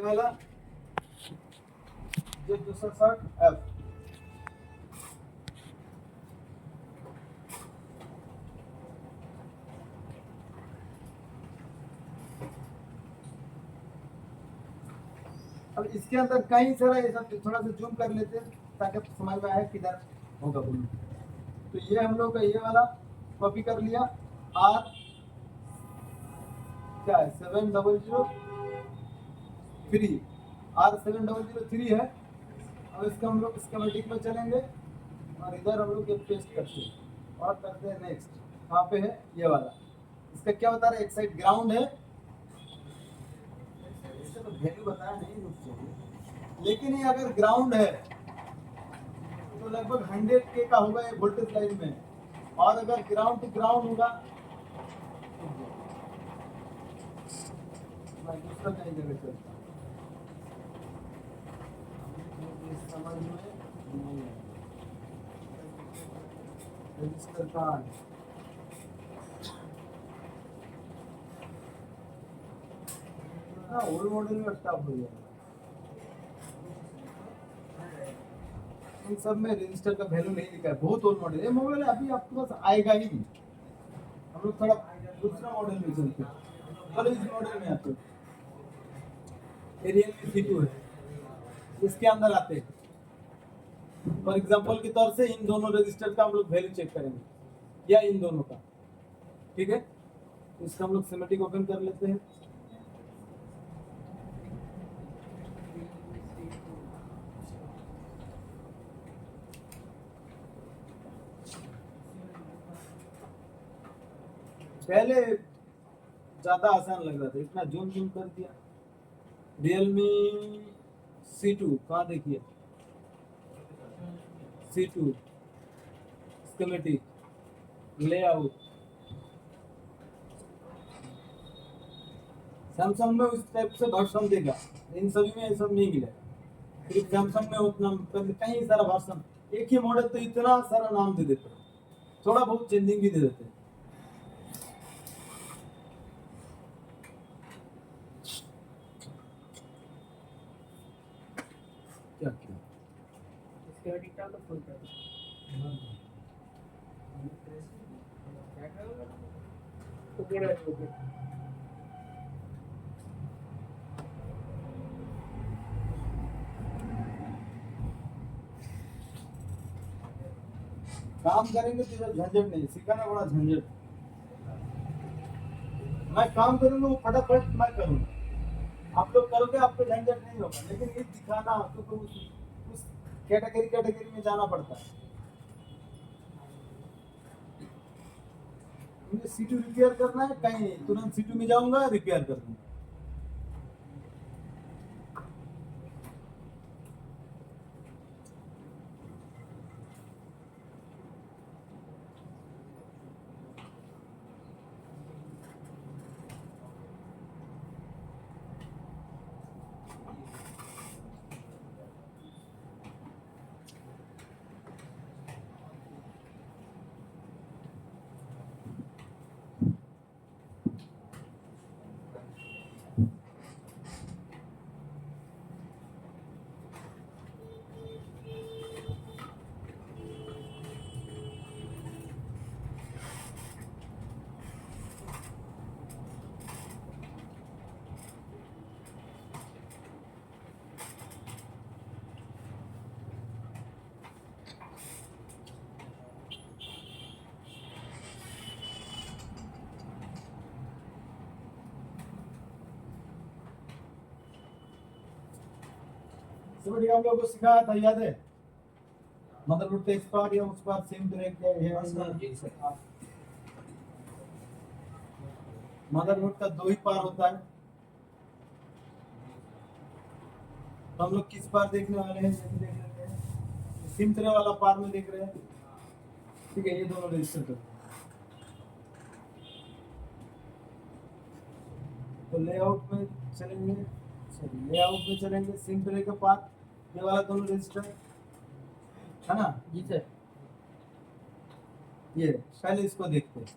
वाला Z260F। अब इसके अंदर कई सारा ये सब थोड़ा सा जूम कर लेते हैं ताकि समझ में आए किधर होगा बोलो। तो ये हम लोग का ये वाला कॉपी कर लिया। आर क्या है 7003, R7003 है। अब इसका हम लोग स्कीमेटिक में चलेंगे और इधर हम लोग ये पेस्ट करते हैं और करते हैं नेक्स्ट। कहाँ पे है ये वाला, इसका क्या बता रहा है, एक साइड ग्राउंड है, इसका तो वैल्यू बताया नहीं रुक चाहिए, लेकिन ये अगर ग्राउंड है तो लगभग 100 के का होगा ये वोल्टेज लाइन में, और अगर ग्राउंड टू ग्राउंड होगा मैं दूसरा कहीं जगह चलता हूँ, समझ में नहीं है। रजिस्टर कार्ड ओल्ड मॉडल में स्टॉप हो गया। इन सब में रजिस्टर का वैल्यू नहीं लिखा है, बहुत ओल्ड मॉडल है मोबाइल, अभी आपके पास आएगा ही नहीं। हम लोग थोड़ा दूसरा मॉडल में चलते हैं, चलो इस मॉडल में आते हैं। रियलमी C2 है, इसके अंदर आते हैं। फॉर एग्जांपल के तौर से इन दोनों रजिस्टर का हम लोग वैल्यू चेक करेंगे, या इन दोनों का, ठीक है। तो इसका हम लोग स्कीमेटिक ओपन कर लेते हैं। पहले ज्यादा आसान लग रहा था, इतना जूम जूम कर दिया। रियलमी C2 कहाँ देखिए, C2 स्कीमेटिक लेआउट। सैमसंग में उस टाइप से वर्जन देगा, इन सभी में ये सब नहीं मिला। सिर्फ सैमसंग में उतना कहीं सारा वर्जन, एक ही मॉडल तो इतना सारा नाम दे देते हैं, थोड़ा बहुत चेंजिंग भी दे देते हैं। क्या क्या इसके एडिटर तो फुल कर तो केड़ा है ओके। काम करेंगे तो इधर झंझट नहीं, सिखाना बड़ा झंझट। मैं काम करूंगा वो फटाफट मैं करूंगा, आप लोग करोगे आपको झंझट नहीं होगा, लेकिन ये दिखाना आपको तो उस कैटेगरी में जाना पड़ता है। मुझे C2 रिपेयर करना है, कहीं नहीं, तुरंत C2 में जाऊंगा रिपेयर कर दूंगा। सिमटी हम लोगों को सिखाया था, याद है? मदरबोर्ड पे इस पार या उस पार सेम ब्रेक है। मदरबोर्ड का दो ही पार होता है, तो हम लोग किस पार देखने वाले हैं, ये भी देख लेते हैं। सिम ट्रे वाला पार में देख रहे हैं, ठीक है। ये दोनों रजिस्टर कर, तो लेआउट में चलेंगे, सॉरी लेआउट में चलेंगे, सिम ट्रे के पार ये वाला दोनों रजिस्टर है ना जी सर। ये पहले इसको देखते हैं,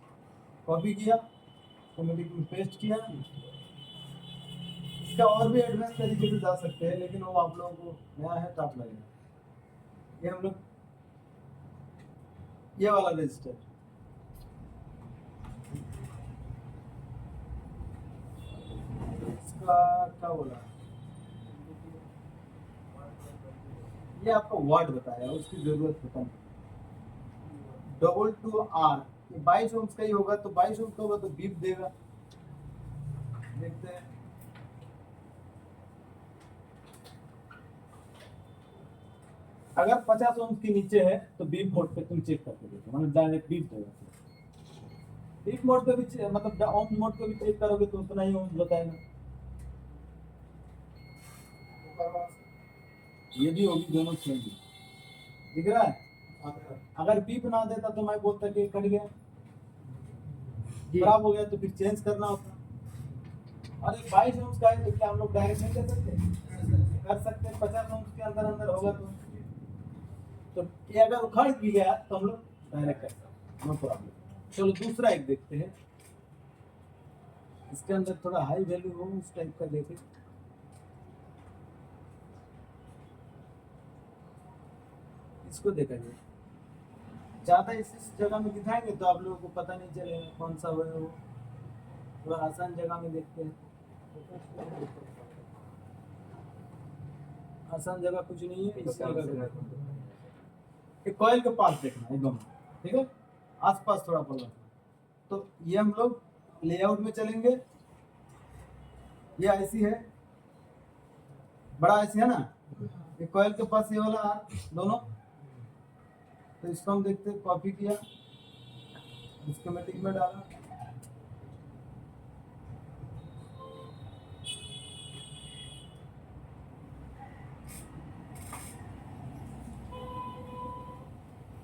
कॉपी किया, कॉमेडिक में पेस्ट किया, इसका और भी एडवांस तरीके से जा सकते हैं, लेकिन वो आप लोगों को नया है टफ लगेगा। ये हम लोग ये वाला रजिस्टर, इसका क्या बोला, ये आपको वाट बताया, उसकी जरूरत होता नहीं। R, ये 22 ओम्स का ही होगा, तो 22 ओम्स का होगा तो बीप देगा। देखते हैं, अगर 50 ओम्स के नीचे है तो बीप मोड पे तुम चेक करके देखो, मतलब डायरेक्ट बीप देगा। बीप मोड पे भी मतलब ओम मोड पे भी चेक करोगे तो उतना ही ओम्स बताएगा। ये भी होगी, दोनों सेम दिख रहा है। अगर बीप ना देता तो मैं बोलता कि कट गया, खराब हो गया, तो फिर चेंज करना होता। और 22 ओम्स का है तो क्या हम लोग डायरेक्ट नहीं कर सकते? कर सकते हैं, 50 ओम्स के अंदर अंदर होगा तो ये अगर उखड़ भी गया तो हम लोग डायरेक्ट कर सकते, नो प्रॉब्लम। चलो दूसरा एक देखते हैं, इसके अंदर थोड़ा हाई वैल्यू हो उस टाइप का देखें। इसको देखा जाए, ज्यादा इस जगह में दिखाएंगे तो आप लोगों को पता नहीं चलेगा कौन सा है वो। थोड़ा आसान जगह में देखते हैं। आसान जगह कुछ नहीं है, इस जगह एक कॉइल के पास देखना एकदम, ठीक है, आसपास थोड़ा पड़ा। तो ये हम लोग लेआउट में चलेंगे, ये आईसी है, बड़ा आईसी है ना, ये कॉइल के पास ये वाला आर दोनों, तो इसको हम देखते हैं, कॉपी किया, स्कीमेटिक में डाला,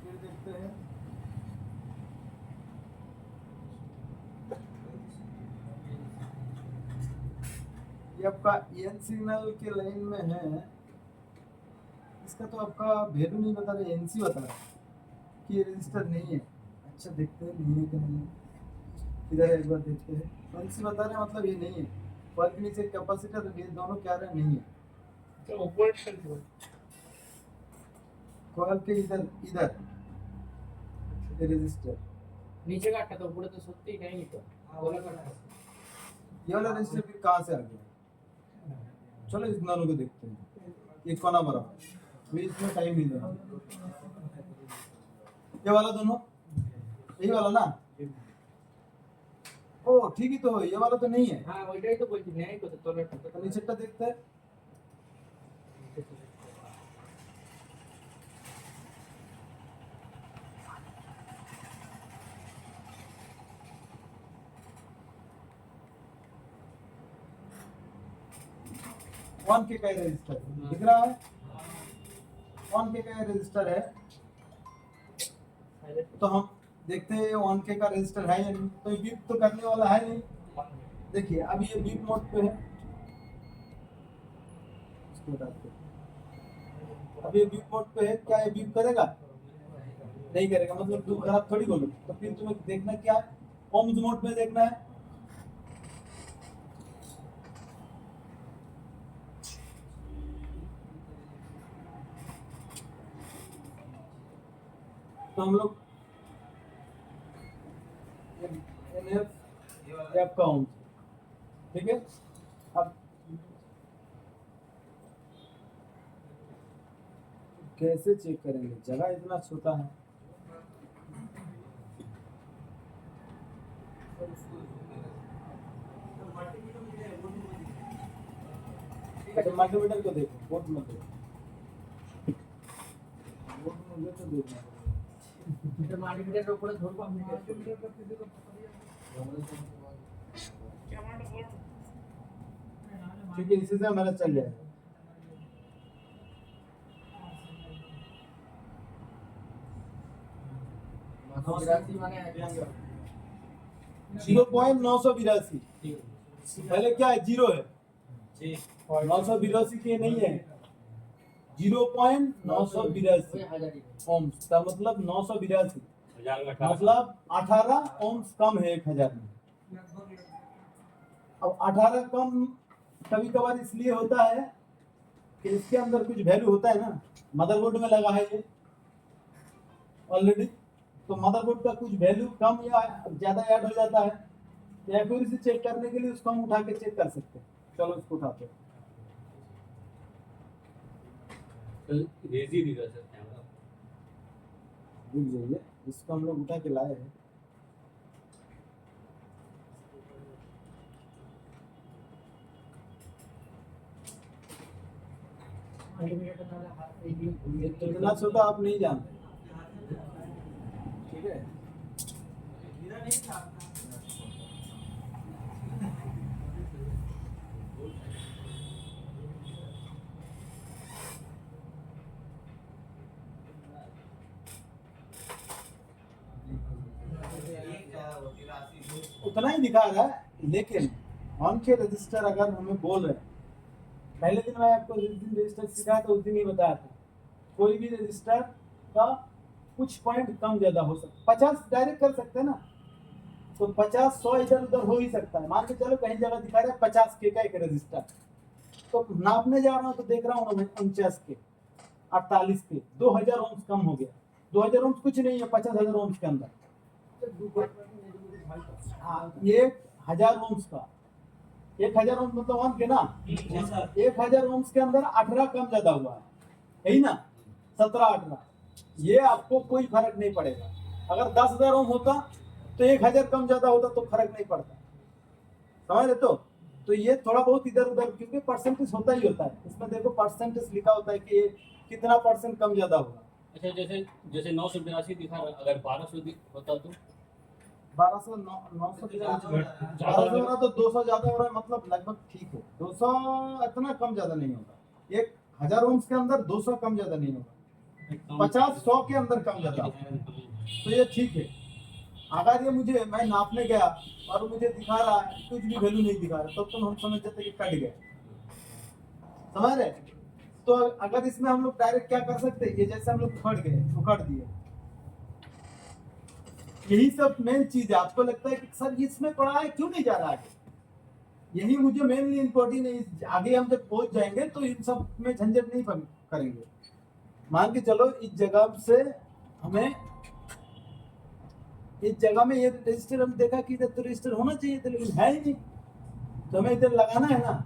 फिर देखते हैं ये आपका एन सिग्नल के लाइन में है, इसका तो आपका वैल्यू नहीं बता रहा, एनसी बता रहा है कि ये रजिस्टर नहीं है। अच्छा देखते हैं नहीं है कि नहीं है, इधर एक बार देखते हैं। एनसी बता रहे हैं मतलब ये नहीं है, कॉइल के नीचे कैपेसिटर, ये दोनों क्या रहे नहीं है। तो ऊपर चल कॉइल के इधर इधर ये रजिस्टर, नीचे काटा तो ऊपर तो सत्ती नहीं तो बोला काटा। ये वाला रजिस्टर फिर कहाँ से आ गया? चलो इस दोनों को देखते हैं, ये कोना बराबर, अभी इसमें टाइम नहीं देना। ये वाला दोनों, यही वाला ना, ओ ठीक ही तो है, ये वाला तो नहीं है। हां ওইটাই তো বলছি নাই কত তোলা तो नीचेটা देखते हैं, वन के का रजिस्टर दिख रहा है, वन के का रजिस्टर है, तो हम देखते हैं वन के का रजिस्टर है या नहीं। तो ये बीप तो करने वाला है नहीं। देखिए अब ये बीप मोड पे है, इसको हटाते हैं। अब ये बीप मोड पे है, क्या ये बीप करेगा? नहीं करेगा, मतलब तुम खराब थोड़ी बोलो। तो फिर तुम्हें देखना क्या है, ओम्स मोड में देखना है। तो हम लोग एफ का ओम्स, ठीक है। अब कैसे चेक करेंगे, जगह इतना छोटा है। मल्टीमीटर को देखो, बोर्ड में देखो, बोर्ड में तो देखना এটা মাল্টিমিটারের উপরে ধরবো আমি ठीक है, इसी से हमारा चल जाएगा। মানে 0.982 पहले क्या है, जीरो है, 982 के नहीं है, 0.982 ओम्स का मतलब 982, मतलब 18 ओम्स कम है 1000 में। अब 18 कम कभी कभार इसलिए होता है कि इसके अंदर कुछ वैल्यू होता है ना, मदरबोर्ड में लगा है ये ऑलरेडी, तो मदरबोर्ड का कुछ वैल्यू कम या ज्यादा ऐड हो जाता है, तो एक्यूरेसी चेक करने के लिए उसको हम उठा के चेक कर सकते हैं। चलो इसको उठाते हैं। रेजी दिखा सर कैमरा। रुक जाइए, इसको हम लोग उठा के लाए हैं। इतना छोटा आप नहीं जानते, ठीक है। उतना ही दिखा रहा है, लेकिन ऑन के रजिस्टर अगर हमें बोल रहे हैं, पहले दिन मैं आपको जिस दिन रजिस्टर सिखाया था उस दिन ही बताया था, कोई भी रजिस्टर का कुछ पॉइंट कम ज्यादा हो सकता, 50 डायरेक्ट कर सकते हैं ना, तो 50 100 इधर उधर हो ही सकता है। मान के चलो कहीं जगह दिखा रहा है 50 के का एक रजिस्टर, तो नापने जा रहा हूँ तो देख रहा हूँ 49 के, 48 के, 2000 ओम्स कम हो गया। 2000 ओम्स कुछ नहीं है 50,000 ओम्स के अंदर। हाँ, ये 1000 ओम्स का, 1000 ओम्स मतलब ऑन के ना, 1000 ओम्स के अंदर 18 कम ज्यादा हुआ है, यही ना, 17 18, ये आपको कोई फर्क नहीं पड़ेगा। अगर 10,000 ओम होता तो 1000 कम ज्यादा होता तो फर्क नहीं पड़ता, समझ रहे? तो ये थोड़ा बहुत इधर उधर, क्योंकि परसेंटेज होता ही होता है, इसमें देखो परसेंटेज लिखा होता है कि ये कितना परसेंट कम ज्यादा होगा। अच्छा, जैसे जैसे 982 दिखा रहा, अगर 1200 होता तो 1200 900 1200 हो रहा तो 200 ज्यादा हो रहा है, मतलब लगभग ठीक है। 200 इतना कम ज्यादा नहीं होगा, 1000 ओम्स के अंदर 200 कम ज्यादा नहीं होगा, 50 100 के अंदर कम ज्यादा होगा, तो ये ठीक है। अगर ये मुझे, मैं नापने गया और मुझे दिखा रहा है कुछ भी वैल्यू नहीं दिखा रहा, तब तो हम समझ जाते कि कट गया, समझ रहे? तो अगर इसमें हम लोग डायरेक्ट क्या कर सकते हैं, ये जैसे हम लोग उखड़ दिए, यही सब मेन चीज है। आपको लगता है कि सर इसमें पड़ा है क्यों नहीं जा रहा है, यही मुझे मेनली इम्पोर्टेंट है। आगे हम जब पहुंच जाएंगे तो इन सब में झंझट नहीं करेंगे। मान के चलो इस जगह से हमें, इस जगह में ये रजिस्टर हम देखा कि इधर तो रजिस्टर होना चाहिए था, लेकिन है ही नहीं, तो हमें इधर लगाना है ना।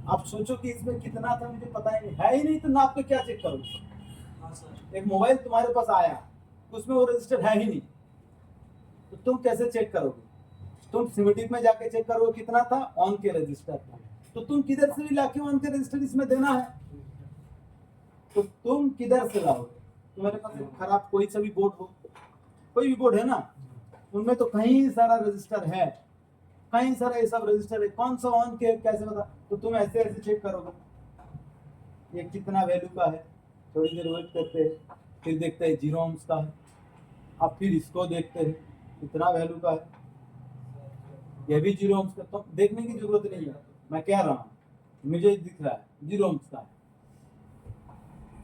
आप सोचो कि इसमें कितना था, मुझे पता ही नहीं, है ही नहीं, तो नाप के क्या चेक करोगे? एक मोबाइल तुम्हारे पास आया, उसमें वो रजिस्टर है ही नहीं, तो तुम कैसे चेक करोगे? तुम सिमेटिक में जाके चेक करोगे कितना था, ऑन के रजिस्टर था, तो तुम किधर से भी लाके ऑन के रजिस्टर इसमें देना है, तो तुम किधर से लाओगे? तुम्हारे पास खराब कोई सा भी बोर्ड हो, कोई भी बोर्ड है ना, उनमें तो कहीं सारा रजिस्टर है, कहीं सारा ये सब रजिस्टर है, कौन सा ऑन के कैसे बता, तो तुम ऐसे ऐसे चेक करोगे ये कितना वैल्यू का है, थोड़ी देर वेट करते हैं, फिर देखते हैं 0 ओम्स का है, अब फिर इसको देखते हैं कितना वैल्यू का है, ये भी 0 ओम्स का, तो देखने की जरूरत नहीं है, मैं कह रहा हूँ मुझे दिख रहा है 0 ओम्स का है,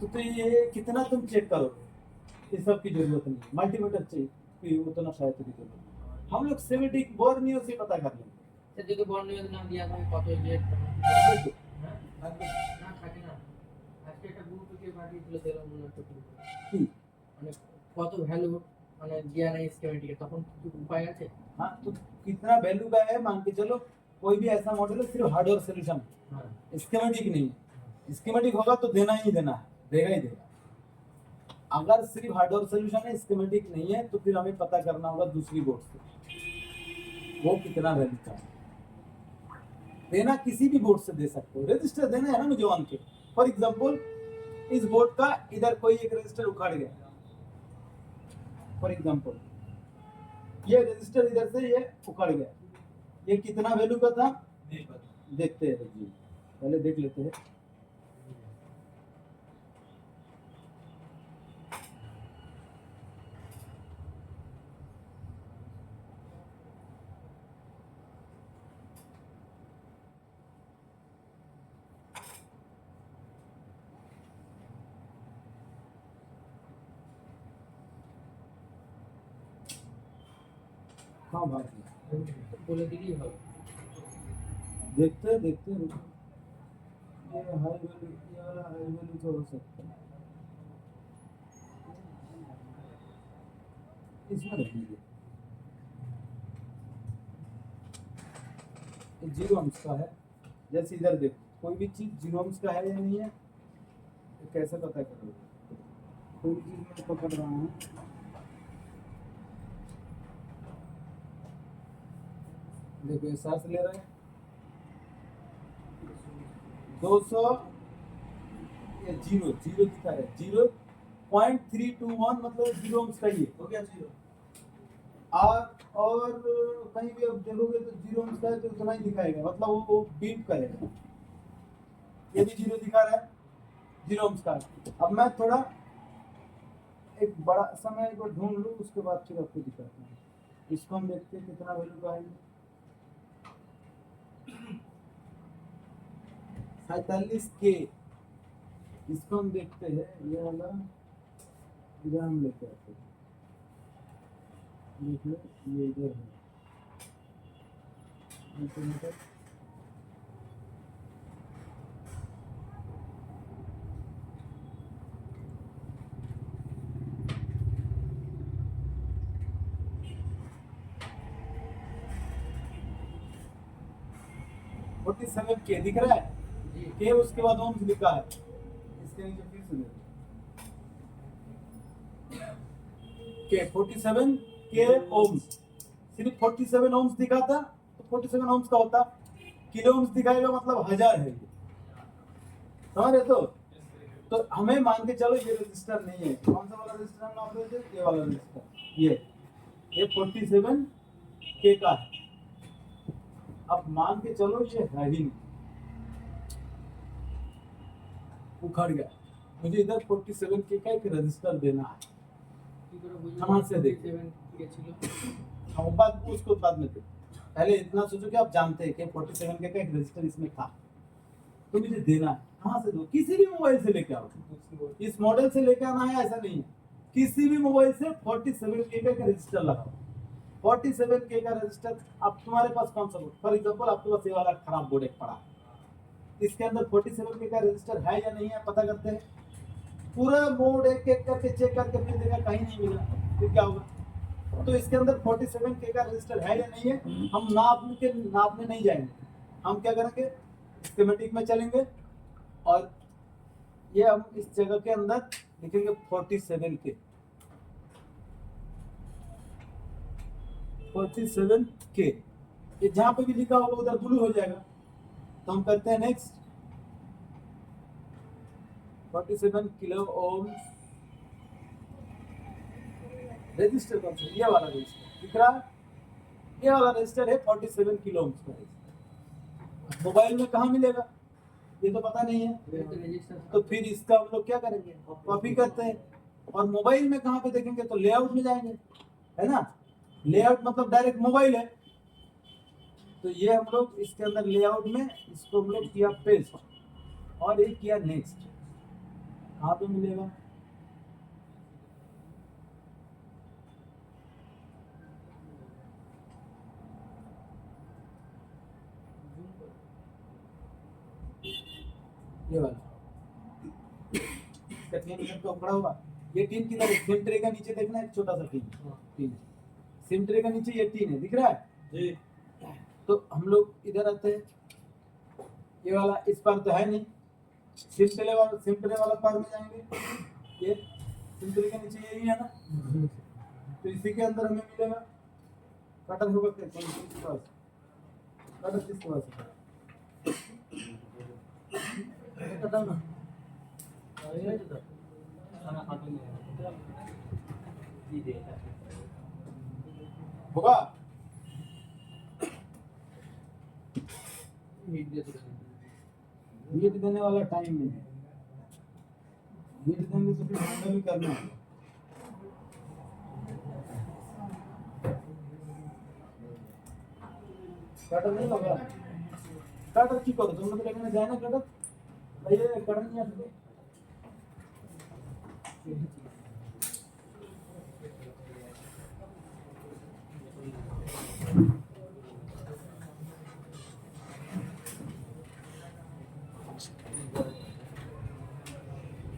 तो ये कितना तुम चेक करोगे? इस सब की जरूरत नहीं है, मल्टीमीटर चाहिए उतना शायद की जरूरत नहीं। हम लोग सिमेटिक बोर्नियो से पता कर लेंगे। সে যদি বর্ণনীয় নাম দিয়া তুমি কত রেট না থাকে না, আজকে একটা গ্রুপে পাঠিয়েছিল দিলাম মনে হচ্ছে কি মানে কত ভ্যালু মানে দিয়া নাই স্কিমেটিকে, তখন কিছু উপায় আছে? हाँ, तो कितना वैल्यू का है मान के चलो, कोई भी ऐसा मॉडल है सिर्फ हार्डवेयर सॉल्यूशन, स्कीमेटिक नहीं है। स्कीमेटिक होगा तो देना ही देना है, देगा ही देगा। अगर सिर्फ हार्डवेयर सॉल्यूशन है, स्कीमेटिक नहीं है, तो फिर हमें पता करना होगा दूसरी बोर्ड से वो कितना वैल्यू का है। देना किसी भी बोर्ड से दे सकते हो, रजिस्टर देना है ना मुझे ऑन के। फॉर एग्जांपल इस बोर्ड का इधर कोई एक रजिस्टर उखाड़ गया, फॉर एग्जांपल ये रजिस्टर इधर से ये उखड़ गया, ये कितना वैल्यू का था देखते हैं जी, पहले देख लेते हैं। हाँ भाई বলে দিলেই হবে। देखते हैं ये हाई वैल्यू, ये वाला हाई वैल्यू तो हो सकता है, इसमें रख लीजिए। ये 0 ohms का है। जैसे इधर देखो, कोई भी चीज 0 ohms का है या नहीं है, तो कैसे पता करोगे? कोई भी चीज मैं पकड़ रहा हूँ, देखो ये सांस ले रहा है 200, ये 0 दिखा रहा है, 0.321 मतलब 0 ohms का ही हो गया 0। और कहीं भी अब देखोगे तो 0 ohms का है तो उतना ही दिखाएगा, मतलब वो बीप करेगा। ये भी 0 दिखा रहा है, 0 ohms का है। अब मैं थोड़ा एक बड़ा समय को ढूंढ लूँ, उसके बाद फिर आपको दिखाता हूँ। इसको हम देखते हैं कितना वैल्यू का है। 47K, इसको हम देखते हैं, ये वाला इधर हम लेते आते हैं, देख लो ये इधर है, मल्टीमीटर 47K दिख रहा है, जी के उसके बाद ओम्स लिखा है, इसके नीचे फिर से देखो के 47K ओम्स, सिर्फ 47 ओम्स दिखाता तो 47 ओम्स का होता, किलो ओम्स दिखाएगा मतलब 1000 है ये, समझ रहे? तो हमें मान के चलो ये रजिस्टर नहीं है, कौन सा वाला रजिस्टर हम नाप रहे थे, ये वाला रजिस्टर, ये 47K का है। अब मान के चलो ये है ही नहीं, उखड़ गया, मुझे इधर 47K का एक रजिस्टर देना है, कहाँ से देखें? 47K ছিল। हम बात उसको बाद में देखो, पहले इतना सोचो कि आप जानते हैं कि 47K का एक रजिस्टर इसमें था, तो मुझे देना है, कहाँ से दो? किसी भी मोबाइल से लेके आओ, इस मॉडल से लेके आना है ऐसा नहीं है, किसी भी मोबाइल से 47K का एक रजिस्टर लगाओ। 47K का रजिस्टर, अब तुम्हारे पास कौन सा बोर्ड, फॉर एग्जांपल आपके पास ये वाला खराब बोर्ड एक पड़ा है, इसके अंदर 47K का रजिस्टर है या नहीं है पता करते हैं, पूरा बोर्ड एक एक करके चेक करके फिर देखा कहीं नहीं मिला, फिर क्या होगा? तो इसके अंदर 47K का रजिस्टर है या नहीं है, हम नापने नहीं जाएंगे, हम क्या करेंगे, स्कीमेटिक में चलेंगे और ये हम इस जगह के अंदर लिखेंगे 47K, 47K, ये जहां पे भी लिखा होगा उधर ब्लू हो जाएगा। तो हम करते हैं नेक्स्ट, 47 किलो ओम्स रजिस्टर कौन सा, ये वाला रजिस्टर दिख रहा है, ये वाला रजिस्टर है 47 किलो ओम्स का रजिस्टर। मोबाइल में कहाँ मिलेगा ये तो पता नहीं है, तो फिर इसका हम लोग क्या करेंगे, कॉपी करते हैं, और मोबाइल में कहाँ पे देखेंगे, तो लेआउट में जाएंगे, है ना, लेआउट मतलब डायरेक्ट मोबाइल है, तो ये हम लोग इसके अंदर लेआउट में इसको हम लोग किया पेस्ट और एक किया नेक्स्ट, कहाँ पे मिलेगा, ये वाला इसका टीन तो पड़ा हुआ, ये टीन किधर है, सिम ट्रे का नीचे देखना है, एक छोटा सा टीन सिम ट्रे का नीचे ये टीन है, दिख रहा है जी। तो हम लोग इधर आते हैं, ये वाला इस पर तो है नहीं, सिम ट्रे वाला पार में जाएंगे, ये सिम ट्रे के नीचे यही है ना, तो इसी के अंदर हमें मिलेगा, कटर होगा किसके पास, कटर किसके पास बताओ ना, होगा हीट देने वाला टाइम नहीं है, हीट देंगे तो फिर ठंडा भी करना है, कटर नहीं होगा, कटर की करो तुम लोग लेके जाए ना, कटर भैया कटर नहीं आते,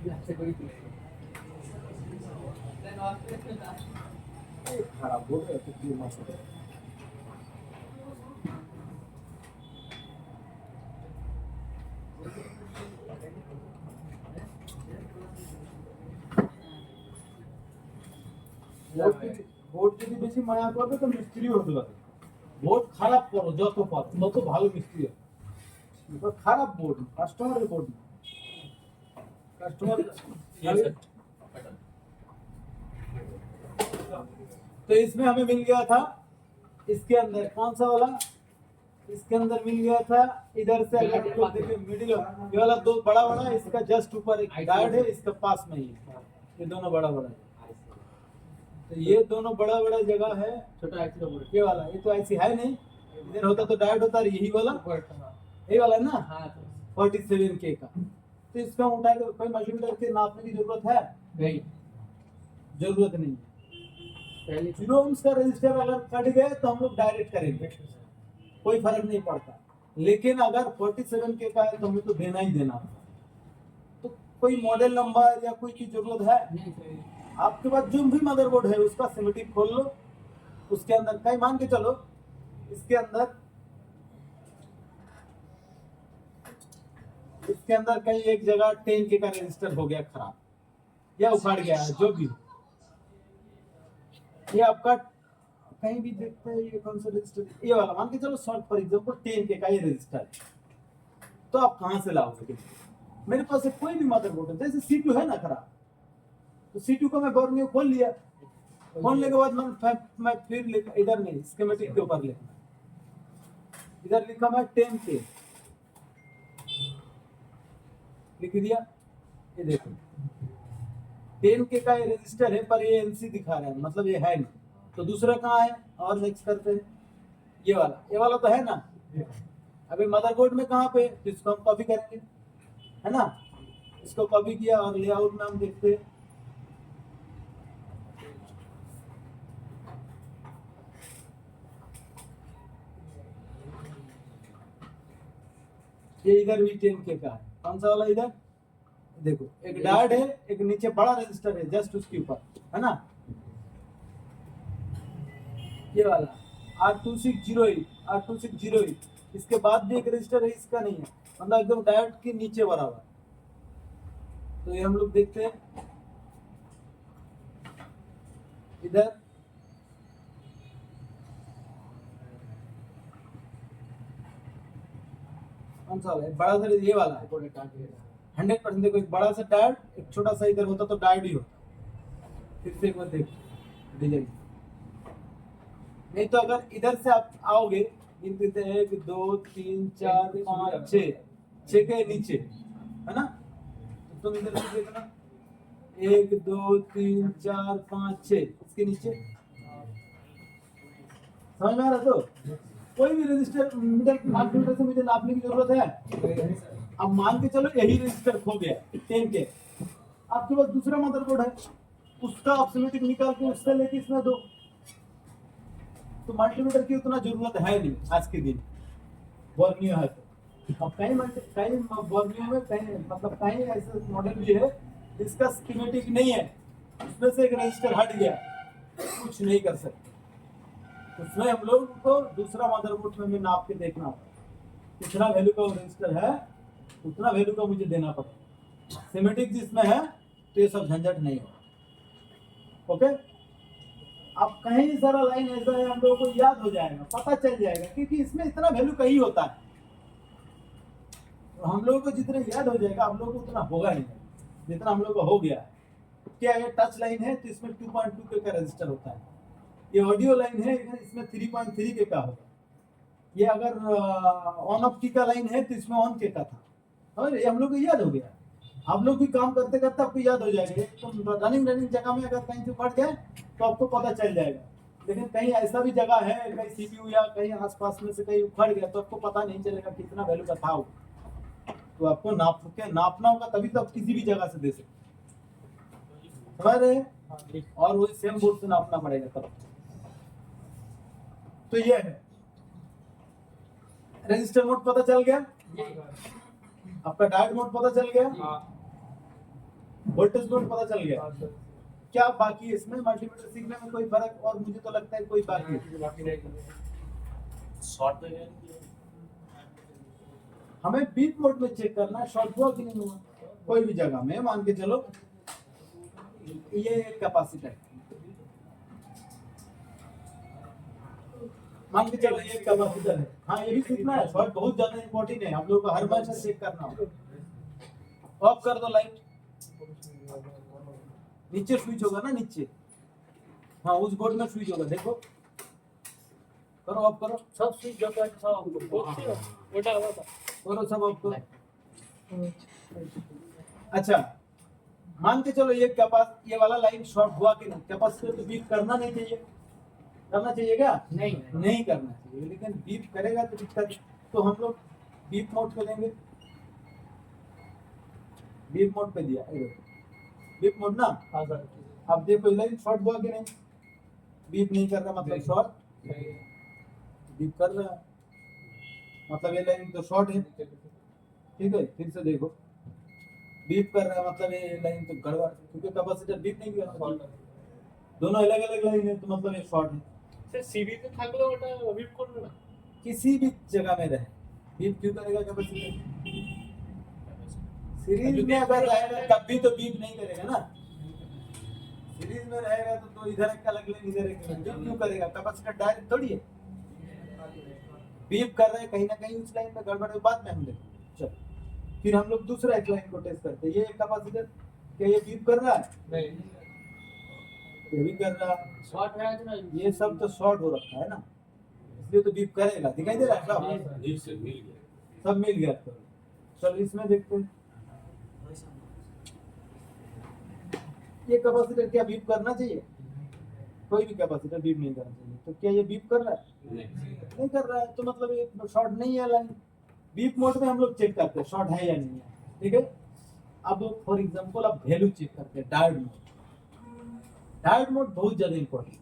ऐसे कोई तुले खराब बोल रहे तो क्यों मत ভোট যদি বেশি মায়া করবে তো মিস্ত্রি হতে পারে ভোট খারাপ করো যত পারো তত ভালো মিস্ত্রি হবে এবার খারাপ বোর্ড কাস্টমারের বোর্ড कस्टमर तो इसमें हमें मिल गया था इसके अंदर कौन सा वाला इसके अंदर मिल गया था इधर से अगर आप लोग देखें मिडिल ये वाला दो बड़ा बड़ा इसका जस्ट ऊपर एक डायोड है इसका पास में ही ये दोनों बड़ा बड़ा है तो ये दोनों बड़ा बड़ा जगह है छोटा ऐसे बोल ये वाला ये तो ऐसी है नहीं इधर होता तो डायोड होता यही वाला यही वाला है ना हाँ 47K का तो इसका उठा के कोई मल्टीमीटर के नापने की जरूरत है नहीं जरूरत नहीं है पहले 0 ohms का रजिस्टर अगर कट गए तो हम लोग डायरेक्ट करेंगे कोई फर्क नहीं पड़ता लेकिन अगर 47K का है तो हमें तो देना ही देना तो कोई मॉडल नंबर या कोई की जरूरत है नहीं सही आपके पास जो भी मदरबोर्ड है उसका सिमेटिक खोल लो उसके अंदर कहीं मान के चलो इसके अंदर कहीं एक जगह 10K का रजिस्टर हो गया खराब या उखाड़ गया है जो भी हो ये आपका कहीं भी देखते हैं ये कौन सा रजिस्टर ये वाला मान के चलो शॉर्ट फॉर एग्जांपल 10K का ये रजिस्टर है तो आप कहां से लाओगे मेरे पास कोई भी मदरबोर्ड है जैसे C2 है ना खराब तो C2 को मैं बोर्नियो खोल लिया खोलने के बाद मैं फिर इधर नहीं स्कीमेटिक के ऊपर लिखना इधर लिखा मैं 10K लिख दिया ये देखो 10K का ये रजिस्टर है पर ये NC दिखा रहा है मतलब ये है नहीं तो दूसरा कहाँ है और नेक्स्ट करते हैं ये वाला तो है ना अभी मदरबोर्ड में कहाँ पे तो इसको हम कॉपी करेंगे है ना इसको कॉपी किया और लेआउट में हम देखते हैं ये इधर भी 10K का है कौन सा वाला इधर देखो एक डायोड है एक नीचे बड़ा रजिस्टर है जस्ट उसके ऊपर है ना ये वाला R2608 इसके बाद भी एक रजिस्टर है इसका नहीं है मतलब एकदम डायोड के नीचे बराबर तो ये हम लोग देखते हैं इधर कौन सा वाला है बड़ा सा ये वाला है 100% देखो एक बड़ा सा डायोड एक छोटा सा इधर होता तो डायोड ही होता फिर से एक बार देखो डिजाइन नहीं तो अगर इधर से आप आओगे गिनते 1 2 3 4 5 6 के नीचे है ना तो तुम इधर से देखना 1 2 3 4 5 6 इसके नीचे समझ में आ रहा तो कोई भी रजिस्टर मल्टीमीटर से मुझे नापने की जरूरत है अब मान के चलो यही रजिस्टर खो गया 10K आपके पास दूसरा मदरबोर्ड है उसका आप सिमेटिक निकाल के उससे लेके इसमें दो तो मल्टीमीटर की उतना जरूरत है नहीं आज के दिन बोर्नियो है तो अब कहीं बोर्नियो में कहीं मतलब कहीं ऐसे मॉडल भी है जिसका स्कीमेटिक नहीं है उसमें से एक रजिस्टर हट गया कुछ नहीं कर सकते उसमें हम लोग को दूसरा मदरबोर्ड में नाप के देखना होगा कितना वैल्यू का रजिस्टर है उतना वैल्यू का मुझे देना पड़ेगा सिमेटिक जिसमें है तो ये सब झंझट नहीं होगा ओके अब कहीं सारा लाइन ऐसा है हम लोगों को याद हो जाएगा पता चल जाएगा क्योंकि इसमें इतना वैल्यू कहीं होता है तो हम लोगों को जितना याद हो जाएगा हम लोगों को उतना होगा नहीं जितना हम लोग को हो गया है क्या ये टच लाइन है तो इसमें 2.2K का रजिस्टर होता है ये ऑडियो लाइन है इसमें 3.3K का होगा ये अगर ऑन ऑफ की का लाइन है तो इसमें ऑन के का था और ये हम लोग को याद हो गया आप लोग भी काम करते करते आपको याद हो जाएगा तो रनिंग जगह में अगर कहीं से फट जाए तो आपको पता चल जाएगा लेकिन कहीं ऐसा भी जगह है कहीं CPU या कहीं आसपास में से कहीं उखड़ गया तो आपको पता नहीं चलेगा कितना वैल्यू का था तो आपको नापना होगा तभी तो आप किसी भी जगह से दे सकते समझ रहे हैं और वही सेम बोर्ड से नापना पड़ेगा तब तो ये है रजिस्टर मोड पता चल गया आपका डायोड मोड पता चल गया वोल्टेज लोड पता चल गया। क्या बाकी है इसमें मल्टीमीटर सीखने में कोई फर्क? और मुझे तो लगता है कोई बाकी है। शॉर्ट में हमें बीप मोड में चेक करना है शॉर्ट हुआ कि नहीं हुआ। कोई भी जगह में मान के चलो ये एक कैपेसिटर, मान के चलो ये कैपेसिटर है। हाँ ये भी सीखना है, शॉर्ट बहुत ज्यादा इंपॉर्टेंट है, आप लोगों को हर बार से चेक करना होगा। ऑफ कर दो लाइट, नीचे स्विच होगा ना नीचे, हाँ उस बोर्ड में स्विच होगा, देखो करो ऑफ करो सब स्विच जो का सब बेटा हुआ था करो सब ऑफ करो। अच्छा मान के चलो ये ये वाला लाइन शॉर्ट हुआ कि नहीं, कैपेसिटर तो बीप करना नहीं चाहिए, करना चाहिए क्या? नहीं नहीं करना चाहिए, लेकिन बीप करेगा तो दिक्कत। तो हम लोग बीप मोड पे देंगे, बीप मोड पे दिया, बीप मोड ना। हां सर अब देखो लाइन शॉर्ट हुआ कि नहीं, बीप नहीं कर रहा मतलब शॉर्ट, बीप कर रहा है मतलब ये लाइन तो शॉर्ट है, ठीक है। फिर से देखो बीप कर रहा है मतलब ये लाइन तो गड़बड़, क्योंकि कैपेसिटर बीप नहीं कर रहा, दोनों अलग अलग लाइन है तो मतलब ये शॉर्ट है। सर सीबी पे থাকলে ওটা বিপ করবে না किसी भी जगह में रहे बीप क्यों करेगा कैपेसिटर? सीरीज में अगर रहेगा कभी तो बीप नहीं करेगा ना, सीरीज में रहेगा तो इधर एक अलग लाइन इधर एक अलग, बीप क्यों करेगा? कैपेसिटर डायरेक्ट थोड़ी है, बीप कर रहे हैं कहीं ना कहीं उस लाइन में गड़बड़ है, बाद में हम देखेंगे। चलो फिर हम लोग दूसरा एक लाइन को टेस्ट करते हैं। ये कैपेसिटर क्या ये बीप कर रहा है? नहीं ये भी कर रहा है, शॉर्ट है तो ये सब तो शॉर्ट हो रखा है ना, इसलिए तो बीप करेगा, दिखाई दे रहा है सब नील से मिल गया सब मिल गया। तो चलो इसमें देखते हैं ये कैपेसिटर क्या बीप करना चाहिए? कोई भी कैपेसिटर बीप नहीं करना चाहिए, तो क्या ये बीप कर रहा है? नहीं कर रहा है, तो मतलब ये शॉर्ट नहीं है लाइन। बीप मोड में हम लोग चेक करते हैं शॉर्ट है या नहीं है, ठीक है। अब फॉर एग्जांपल अब वैल्यू चेक करते हैं, डायोड मोड। डायोड मोड बहुत ज्यादा इंपॉर्टेंट,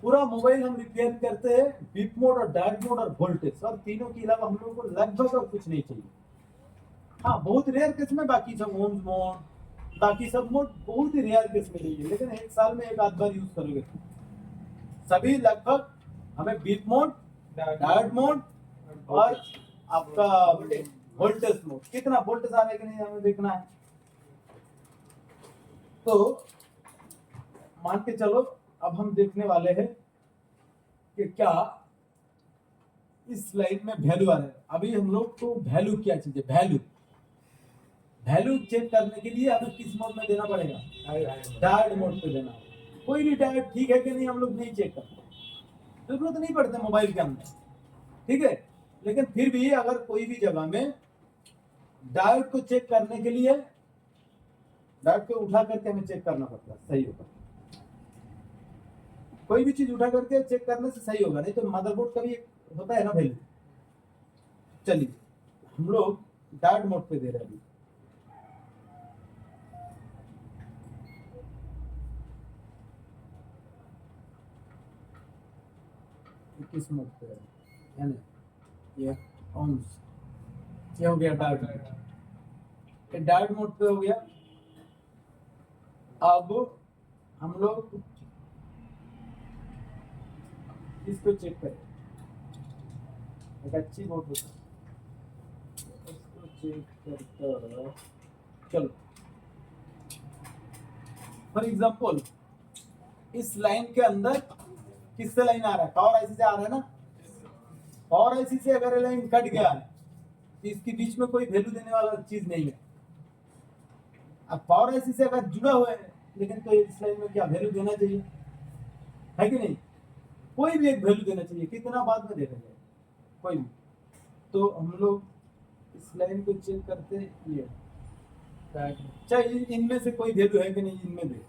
पूरा मोबाइल हम रिपेयर करते हैं बीप मोड और डायोड मोड और वोल्टेज, और तीनों के अलावा हम लोगों को लगभग और कुछ नहीं चाहिए। हाँ बहुत रेयर केस में बाकी सब ओम्स मोड बाकी सब मोड बहुत ही रेयर केस में चाहिए, लेकिन एक साल में एक आध बार यूज करोगे। सभी लगभग हमें बीप मोड, डायोड मोड और आपका वोल्टेज मोड, कितना वोल्टेज आ रहा है कि नहीं हमें देखना है। तो मान के चलो अब हम देखने वाले हैं कि क्या इस लाइन में वैल्यू आ रहा है। अभी हम लोग को वैल्यू क्या चाहिए, वैल्यू वैल्यू चेक करने के लिए हमें किस मोड में देना पड़ेगा? डायोड मोड पे देना। कोई भी डायोड ठीक है कि नहीं हम लोग नहीं चेक करते, जरूरत नहीं पड़ता मोबाइल के अंदर, ठीक है। लेकिन फिर भी अगर कोई भी जगह में डायोड को चेक करने के लिए डायोड को उठा करके हमें चेक करना पड़ता है, सही होगा। कोई भी चीज उठा करके चेक करने से सही होगा, नहीं तो मदरबोर्ड का भी एक होता है ना वैल्यू। चलिए हम लोग डायोड मोड पे दे रहे हैं अभी, किस मोड पे है ना, ये ओम्स, ये हो गया डायोड मोड, ये डायोड मोड पे हो गया। अब हम लोग इसको चेक करें, एक अच्छी बोर्ड होता है इसको चेक करता। चलो फॉर एग्जांपल इस लाइन के अंदर किससे लाइन आ रहा है? पावर आईसी से आ रहा है ना। पावर आईसी से अगर लाइन कट गया है तो इसके बीच में कोई वैल्यू देने वाला चीज नहीं है। अब पावर आईसी से अगर जुड़ा हुआ है लेकिन तो इस लाइन में क्या वैल्यू देना चाहिए, है कि नहीं? कोई भी एक वैल्यू देना चाहिए, कितना बाद में देखा जाए कोई भी। तो हम लोग इस लाइन को चेक करते ये चाहे इनमें से कोई वैल्यू है कि नहीं, इनमें भी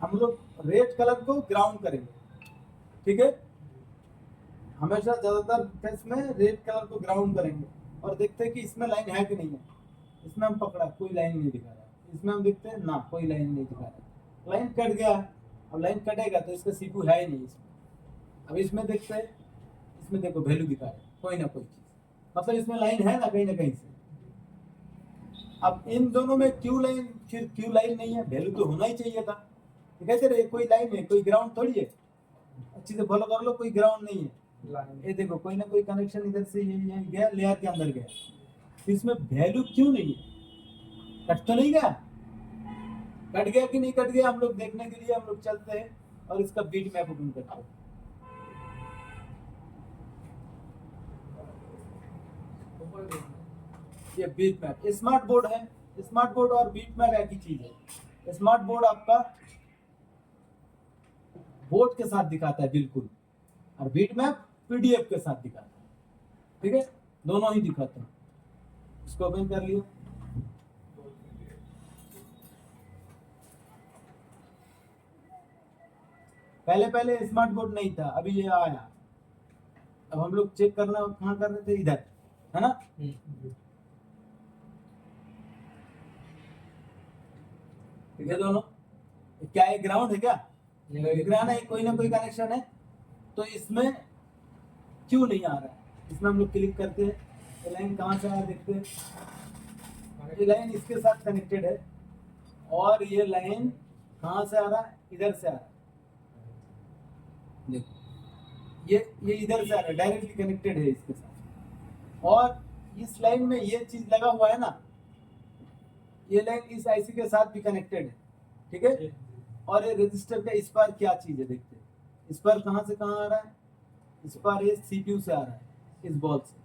हम लोग रेड कलर को ग्राउंड करेंगे, ठीक है। हमेशा ज्यादातर केस में रेड कलर को ग्राउंड करेंगे और देखते हैं कि इसमें लाइन है कि नहीं है। इसमें हम पकड़ा कोई लाइन नहीं दिखा रहा, इसमें हम देखते हैं ना कोई लाइन नहीं दिखा रहा, लाइन कट गया। अब लाइन कटेगा तो इसका सीपीयू है ही नहीं इसमें। अब इसमें देखते हैं, इसमें देखो वैल्यू दिखा रहा है कोई ना कोई चीज, मतलब इसमें लाइन है ना कहीं से। अब इन दोनों में क्यू लाइन, फिर क्यू लाइन नहीं है, वैल्यू तो होना ही चाहिए था। तो कहते रहे कोई लाइन है, कोई ग्राउंड थोड़ी है, अच्छी से फॉलो कर लो, कोई ग्राउंड नहीं है। ये देखो कोई ना कोई कनेक्शन इधर से ये गया, लेयर के अंदर गया, तो इसमें वैल्यू क्यों नहीं है? कट तो नहीं गया? कट गया कि नहीं कट गया, हम लोग देखने के लिए हम लोग चलते हैं और इसका बीट मैप ओपन करते हैं। ऊपर देखना। ये बीट मैप स्मार्ट बोर्ड है। स्मार्ट बोर्ड और बीट मैप एक ही चीज है। स्मार्ट बोर्ड आपका बोर्ड के साथ दिखाता है बिल्कुल, और बीट मैप पीडीएफ के साथ दिखाता है। ठीक है, दोनों ही दिखाते हैं। इसको ओपन कर लिया। पहले पहले स्मार्ट बोर्ड नहीं था, अभी ये आया। अब हम लोग चेक करना कहाँ कर रहे थे, इधर है ना। ठीक है, दोनों क्या है, ग्राउंड है क्या? दिख रहा है ना, कोई ना कोई कनेक्शन है। तो इसमें क्यों नहीं आ रहा है? इसमें हम लोग क्लिक करते हैं, ये लाइन कहाँ से आ रहा है देखते हैं। ये लाइन इसके साथ कनेक्टेड है, और ये लाइन कहाँ से आ रहा है, इधर से आ रहा है। देखो ये इधर से आ रहा है, डायरेक्टली कनेक्टेड है इसके साथ। और इस लाइन में ये चीज लगा हुआ है ना, ये लाइन इस आईसी के साथ भी कनेक्टेड है। ठीक है, और ये रजिस्टर का इस पार क्या चीज है देखते हैं। इस पार कहाँ से कहाँ आ रहा है, इस पार ये सीपीयू से आ रहा है, इस बॉल से।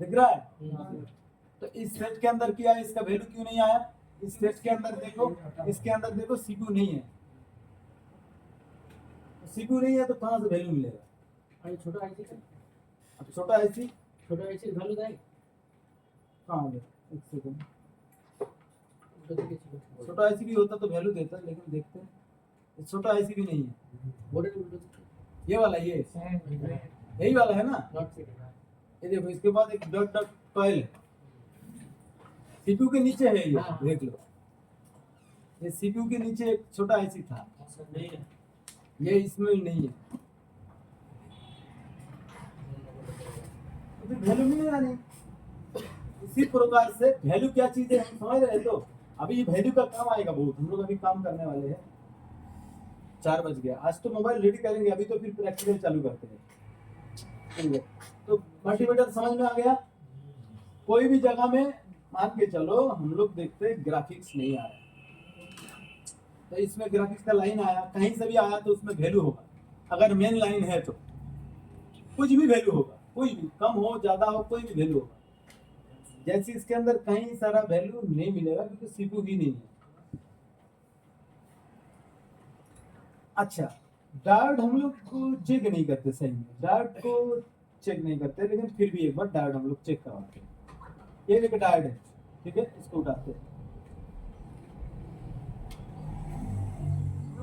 दिख रहा है? तो इस सेट के अंदर क्या है, इसका वैल्यू क्यों नहीं आया? इस सेट के अंदर देखो, इसके अंदर देखो सीपीयू नहीं है। सीपीयू नहीं है तो कहाँ से वैल्यू मिलेगा? अरे छोटा आईसी का, अब छोटा आईसी वैल्यू देगा कहाँ हो गया? एक सेकंड, उधर देखिए छोटा छोटा आईसी भी होता तो वैल्यू देता, लेकिन देखते हैं ये छोटा आईसी भी नहीं है। बोर्ड उल्टा ये वाला, ये यही वाला है ना। नॉट से ये देखो, इसके बाद एक डॉट डॉट कॉइल सीपीयू के नीचे है, ये हाँ। देख लो। ये सीपीयू के नीचे एक छोटा आईसी था, नहीं है। ये इसमें नहीं है, तो वैल्यू मिलेगा नहीं। इसी प्रकार से वैल्यू क्या चीज है, हम समझ रहे हैं। तो अभी वैल्यू का काम आएगा बहुत, हम लोग अभी काम करने वाले हैं। 4 बज गया, आज तो मोबाइल रेडी करेंगे, अभी तो फिर प्रैक्टिकल चालू करते हैं। ठीक है, तो मल्टीमीटर समझ में आ गया। कोई भी जगह में मान के चलो हम लोग देखते ग्राफिक्स नहीं आ रहा है, तो इसमें ग्राफिक्स का लाइन आया, कहीं से भी आया तो उसमें वैल्यू होगा। अगर मेन लाइन है तो कुछ भी वैल्यू होगा, कोई भी कम हो ज्यादा हो, कोई भी वैल्यू होगा। जैसे इसके अंदर कहीं सारा वैल्यू नहीं मिलेगा क्योंकि सीपीयू ही नहीं है। अच्छा, डायोड हम लोग को चेक नहीं करते सही में, डायोड को चेक नहीं करते, लेकिन फिर भी एक बार डायोड हम लोग चेक करवाते हैं। ये एक डायोड है, ठीक है, इसको उठाते हैं।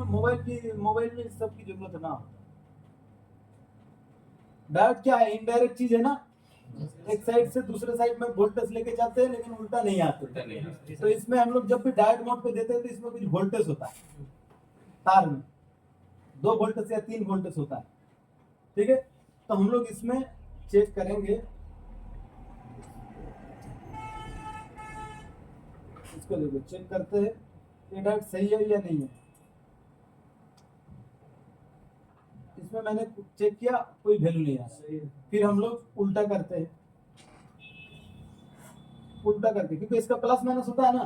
मोबाइल में इस सब की जरूरत ना होता। डायोड क्या है, इनडायरेक्ट चीज है ना। एक साइड से दूसरे साइड में वोल्टेज लेके जाते हैं, लेकिन उल्टा नहीं आते। तो इसमें हम लोग जब भी डायोड मोड पे देते हैं तो इसमें कुछ वोल्टेज होता है, तार में 2 वोल्टेज या 3 वोल्टेज होता है। ठीक है, तो हम लोग इसमें चेक करेंगे, इसको देखो चेक करते हैं ये डायोड सही है या नहीं है। इसमें मैंने चेक किया, कोई वैल्यू नहीं आ रहा। फिर हम लोग उल्टा करते हैं, उल्टा करके, क्योंकि इसका प्लस माइनस होता है ना।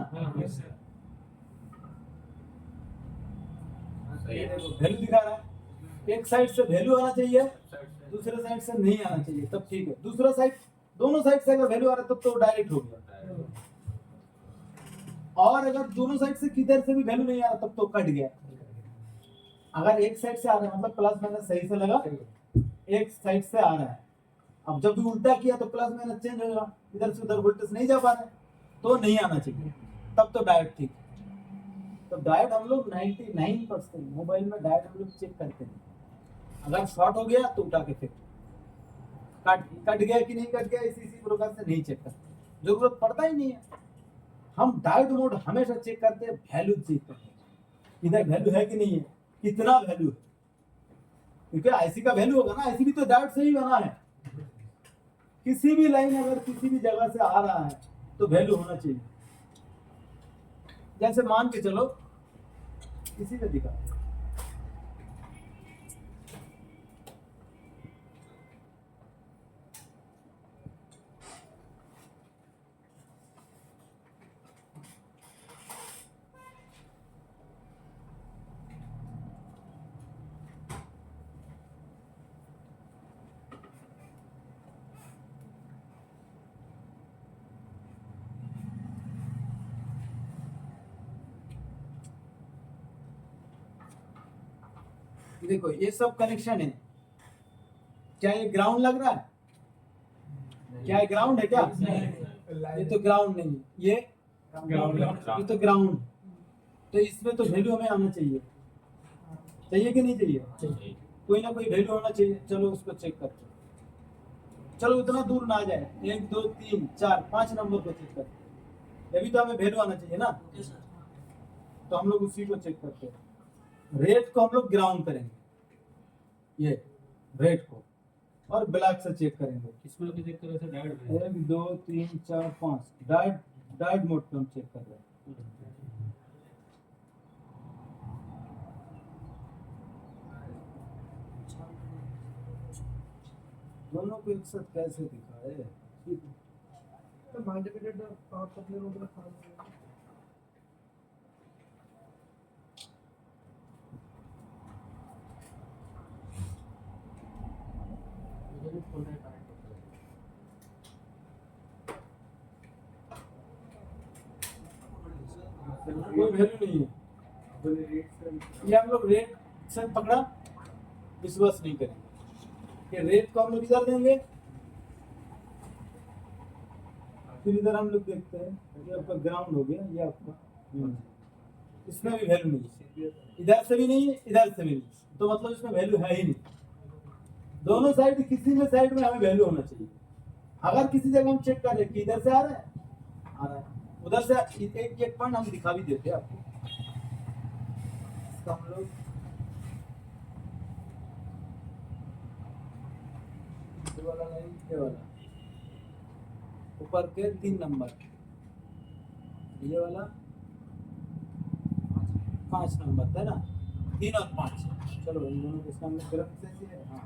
वैल्यू दिखा रहा है, एक साइड से वैल्यू आना चाहिए, दूसरे साइड से नहीं आना चाहिए, तब ठीक है। दूसरा साइड, दोनों साइड से अगर वैल्यू आ रहा है तब तो डायरेक्ट हो गया। और अगर दोनों साइड से किधर से भी वैल्यू नहीं आ रहा तब तो कट गया। अगर एक साइड से आ रहा है मतलब प्लस माइनस सही से लगा, एक साइड से आ रहा है। अब जब भी उल्टा किया तो प्लस माइनस चेंज होगा, इधर से उधर वोल्टेज नहीं जा पा रहा है तो नहीं आना चाहिए, तब तो डायोड ठीक। तो डायोड हम लोग 99% मोबाइल में डायोड हम लोग चेक करते हैं। अगर शॉर्ट हो गया तो उठा के फेंक, कट गया कि नहीं कट गया, इसी प्रकार से नहीं चेक करते, जरूरत पड़ता ही नहीं है। हम डायोड मोड हमेशा चेक करते हैं, वैल्यू चेक करते हैं, इधर वैल्यू है कि नहीं है, कितना वैल्यू है, क्योंकि आईसी का वैल्यू होगा ना। आईसी भी तो डायोड से ही बना है। किसी भी लाइन अगर किसी भी जगह से आ रहा है तो वैल्यू होना चाहिए। जैसे मान के चलो इसी पे दिखा, देखो ये सब कनेक्शन है। क्या ये ग्राउंड लग रहा है? क्या ये ग्राउंड है क्या? ये तो ग्राउंड नहीं है, ये तो ग्राउंड। तो इसमें तो वैल्यू हमें आना चाहिए, चाहिए कि नहीं चाहिए? कोई ना कोई वैल्यू होना चाहिए। चलो उसको चेक करते हैं। चलो उतना दूर ना जाए, 1 2 3 4 5 नंबर को चेक करते हैं। अभी तो हमें वैल्यू आना चाहिए ना, तो हम लोग उसी को चेक करते हैं। रेट को हम लोग ग्राउंड करेंगे, ये रेट को, और ब्लैक से चेक करेंगे। इसमें भी देख कर ऐसे डायरेक्ट 1 2 3 4 5 डाइड मोड पे हम चेक कर रहे हैं। दोनों को एक साथ कैसे दिखाए? तो मल्टीप्लिकेटेड पावर सप्लाई रोड का काम है। मुझे भी फोन में कनेक्ट होता है। कोई वैल्यू नहीं है। ये हम लोग रेट से पकड़ा, विश्वास नहीं करेंगे। ये रेट को हम लोग इधर देंगे, फिर इधर हम लोग देखते हैं। ये आपका ग्राउंड हो गया, ये आपका, इसमें भी वैल्यू नहीं है। इधर से भी नहीं है, इधर से भी नहीं, तो मतलब इसमें वैल्यू है ही नहीं। दोनों साइड, किसी में साइड में हमें वैल्यू होना चाहिए। अगर किसी जगह हम चेक करें कि इधर से आ रहा है, उधर से एक पॉइंट हम दिखा भी देते हैं आपको। इसका हम लोग ये वाला नहीं, ये वाला ऊपर के 3 नंबर, ये वाला 5 नंबर है ना, 3 और 5। चलो इन दोनों के सामने ग्राफ से है। हाँ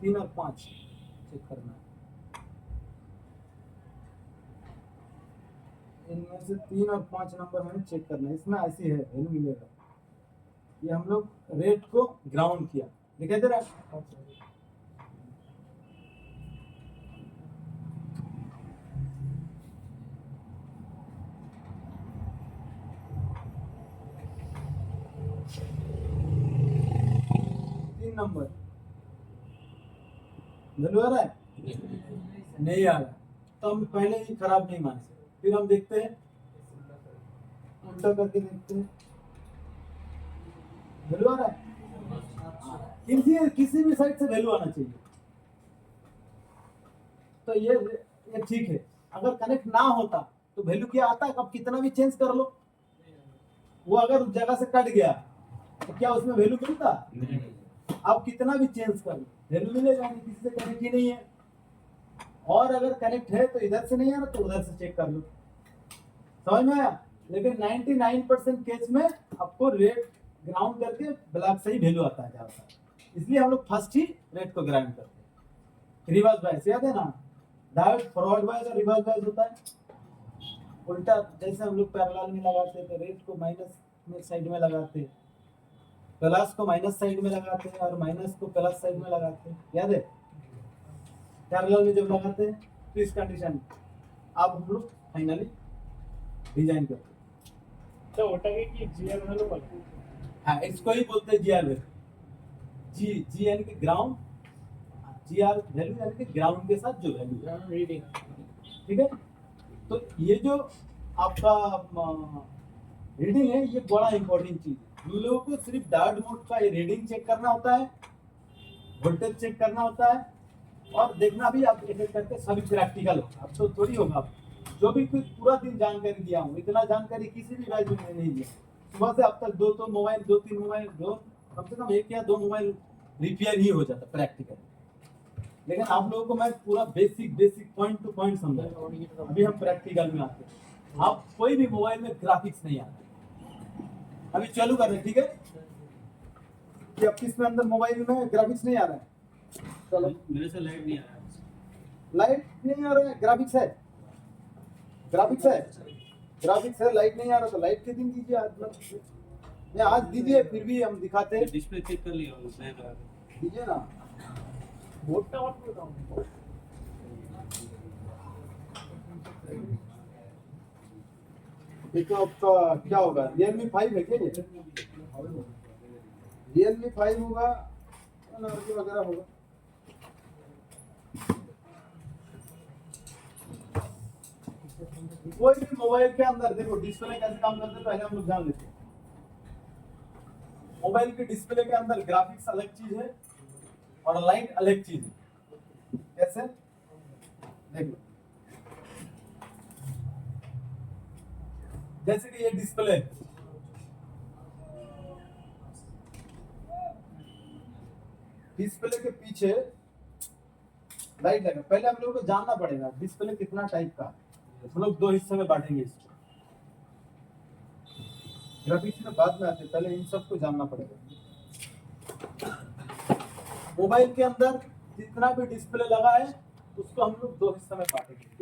3 और 5 चेक करना है। इनमें से 3 और 5 नंबर हमें चेक करना है। इसमें ऐसी है, वैल्यू मिलेगा। ये हम लोग रेट को ग्राउंड किया, दिखाई दे रहा है? नंबर वैल्यू आ रहा है? नहीं आ रहा, तो हम पहले ही खराब नहीं मान सकते। फिर हम देखते हैं, उल्टा करके देखते हैं, वैल्यू आ रहा है? किसी भी साइड से वैल्यू आना चाहिए। तो ये ठीक है। अगर कनेक्ट ना होता तो वैल्यू क्या आता है? अब कितना भी चेंज कर लो, वो अगर उस जगह से कट गया तो क्या उसमें वैल्यू मिलता? आप कितना भी चेंज कर लो, वैल्यू मिलेगा नहीं, किसी से कनेक्ट ही नहीं है। और अगर कनेक्ट है तो इधर से नहीं आ रहा तो उधर से चेक कर लो। समझ में आया? लेकिन 99% केस में आपको रेट ग्राउंड करके ब्लैक से ही वैल्यू आता है ज्यादातर। इसलिए हम लोग फर्स्ट ही रेट को ग्राउंड करते हैं। रिवर्स बायस याद है ना, डायोड फॉरवर्ड बायस और रिवर्स बायस होता है। उल्टा जैसे हम लोग पैरेलल में लगाते हैं तो रेट को माइनस में साइड में लगाते हैं, प्लस को माइनस साइड में लगाते हैं, और माइनस को प्लस साइड में लगाते हैं। याद है? पैरेलल में जब लगाते हैं तो इस कंडीशन अब हम लोग फाइनली डिजाइन करते हैं। तो ওটা কি জিআর ভ্যালু বলে? हाँ इसको ही बोलते हैं जीआर वैल्यू। जी यानी कि ग्राउंड, जीआर वैल्यू यानी कि ग्राउंड के साथ जो वैल्यू है, रीडिंग ठीक है। तो ये जो आपका रीडिंग है, ये बड़ा इंपॉर्टेंट चीज है। हम लोगों को सिर्फ डायोड मोड का रीडिंग चेक करना होता है, वोल्टेज चेक करना होता है, और देखना भी आप एक एक करके सभी प्रैक्टिकल होगा। अब तो थोड़ी होगा, जो भी कुछ पूरा दिन जानकारी दिया हूँ, इतना जानकारी किसी भी बैच में नहीं दिया। सुबह से अब तक 2 मोबाइल, 2-3 मोबाइल, कम से कम 1 या 2 मोबाइल रिपेयर ही हो जाता प्रैक्टिकल। लेकिन आप लोगों को मैं पूरा बेसिक पॉइंट टू पॉइंट समझा, अभी हम प्रैक्टिकल में आते हैं। आप कोई भी मोबाइल में ग्राफिक्स नहीं आ रहा। अभी चालू कर रहे हैं, ठीक है? कि अब किस में अंदर मोबाइल में ग्राफिक्स नहीं आ रहा है। चलो, मेरे से लाइट नहीं आ रहा है। लाइट नहीं आ रहा है, ग्राफिक्स है, ग्राफिक्स है, ग्राफिक्स है, लाइट नहीं आ रहा तो लाइट के दिन दीजिए आज, नहीं आज दीजिए, फिर भी हम दिखाते हैं, डिस्प्ले चेक कर लिया मैं लगा के। दीजिए ना। बोर्ड ऑन कर रहा हूँ। देखो आपका क्या होगा, Realme 5 है क्या ये? Realme 5 होगा, एनर्जी वगैरह होगा। कोई भी मोबाइल के अंदर देखो डिस्प्ले कैसे काम करते हैं, पहले हम लोग जान लेते हैं। मोबाइल के डिस्प्ले के अंदर ग्राफिक्स अलग चीज है और लाइट अलग चीज है। कैसे? देख लो, जैसे कि ये डिस्प्ले, डिस्प्ले के पीछे लाइट लगा। पहले हम लोगों को जानना पड़ेगा डिस्प्ले कितना टाइप का है। हम लोग दो हिस्से में बांटेंगे इसको, ग्राफिक्स में बाद में आते, पहले इन सबको जानना पड़ेगा। मोबाइल के अंदर जितना भी डिस्प्ले लगा है उसको हम लोग दो हिस्से में बांटेंगे, ठीक?